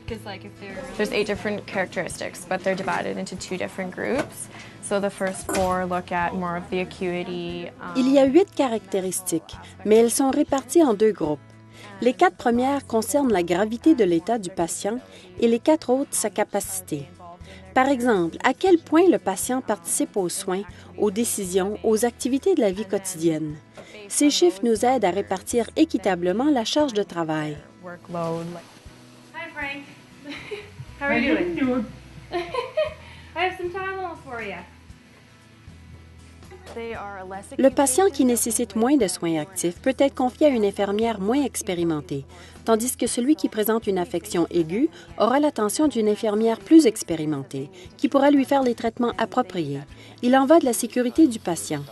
There's 8 different characteristics, but they're divided into 2 different groups. So the first 4 look at more of the acuity. Il y a 8 caractéristiques, mais elles sont réparties en 2 groupes. Les 4 premières concernent la gravité de l'état du patient et les 4 autres sa capacité. Par exemple, à quel point le patient participe aux soins, aux décisions, aux activités de la vie quotidienne. Ces chiffres nous aident à répartir équitablement la charge de travail. Hi, Frank. How are you doing? I have some Tylenol for you. Le patient qui nécessite moins de soins actifs peut être confié à une infirmière moins expérimentée, tandis que celui qui présente une affection aiguë aura l'attention d'une infirmière plus expérimentée, qui pourra lui faire les traitements appropriés. Il en va de la sécurité du patient.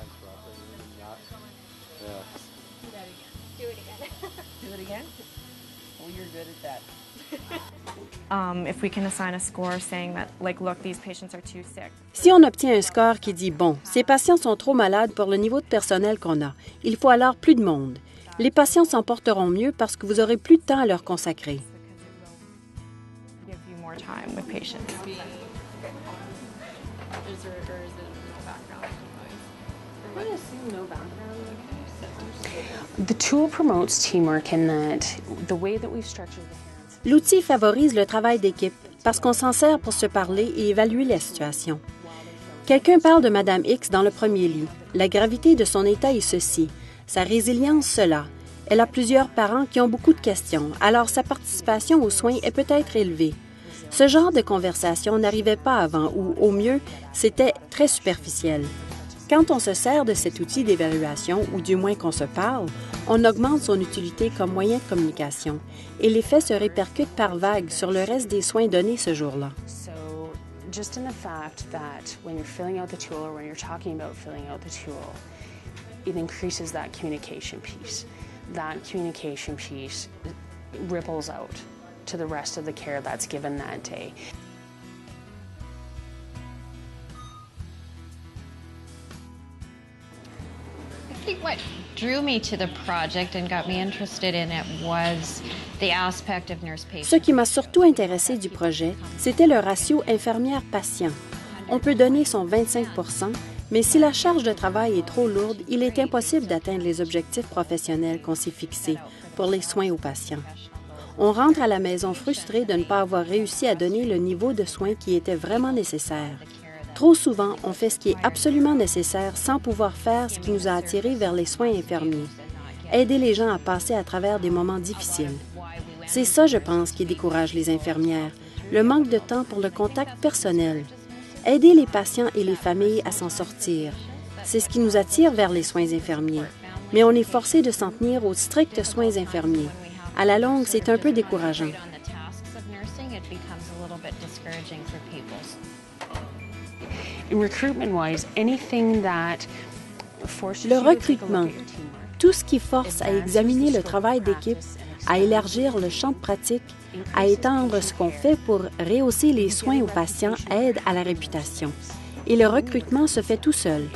Si on obtient un score qui dit « Bon, ces patients sont trop malades pour le niveau de personnel qu'on a. Il faut alors plus de monde. » Les patients s'en porteront mieux parce que vous aurez plus de temps à leur consacrer. The tool promotes teamwork in that the way that we've structured the L'outil favorise le travail d'équipe parce qu'on s'en sert pour se parler et évaluer la situation. Quelqu'un parle de Mme X dans le premier lit. La gravité de son état est ceci, sa résilience cela. Elle a plusieurs parents qui ont beaucoup de questions, alors sa participation aux soins est peut-être élevée. Ce genre de conversation n'arrivait pas avant ou, au mieux, c'était très superficiel. Quand on se sert de cet outil d'évaluation, ou du moins qu'on se parle, on augmente son utilité comme moyen de communication et l'effet se répercute par vagues sur le reste des soins donnés ce jour-là. Just in the fact that when you're filling out the tool or when you're talking about filling out the tool, it increases that communication piece. That communication piece ripples out to the rest of the care that's given that day. I think what drew me to the project and got me interested in it was the aspect of nurse-patient. Ce qui m'a surtout intéressé du projet, c'était le ratio infirmière-patient. On peut donner son 25 %, mais si la charge de travail est trop lourde, il est impossible d'atteindre les objectifs professionnels qu'on s'est fixés pour les soins aux patients. On rentre à la maison frustré de ne pas avoir réussi à donner le niveau de soins qui était vraiment nécessaire. Trop souvent, on fait ce qui est absolument nécessaire sans pouvoir faire ce qui nous a attirés vers les soins infirmiers. Aider les gens à passer à travers des moments difficiles. C'est ça, je pense, qui décourage les infirmières, le manque de temps pour le contact personnel. Aider les patients et les familles à s'en sortir. C'est ce qui nous attire vers les soins infirmiers. Mais on est forcé de s'en tenir aux stricts soins infirmiers. À la longue, c'est un peu décourageant. Le recrutement, tout ce qui force à examiner le travail d'équipe, à élargir le champ de pratique, à étendre ce qu'on fait pour rehausser les soins aux patients aide à la réputation. Et le recrutement se fait tout seul.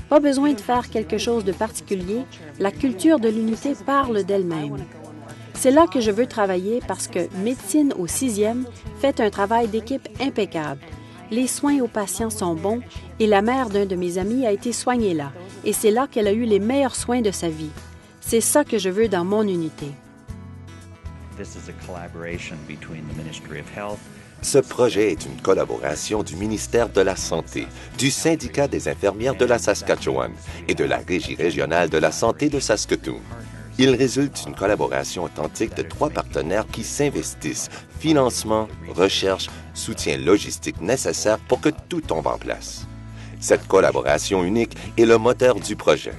Pas besoin de faire quelque chose de particulier, la culture de l'unité parle d'elle-même. C'est là que je veux travailler parce que Médecine au 6e fait un travail d'équipe impeccable. Les soins aux patients sont bons et la mère d'un de mes amis a été soignée là. Et c'est là qu'elle a eu les meilleurs soins de sa vie. C'est ça que je veux dans mon unité. Ce projet est une collaboration du ministère de la Santé, du Syndicat des infirmières de la Saskatchewan et de la Régie régionale de la santé de Saskatoon. Il résulte d'une collaboration authentique de 3 partenaires qui s'investissent, financement, recherche, soutien logistique nécessaire pour que tout tombe en place. Cette collaboration unique est le moteur du projet.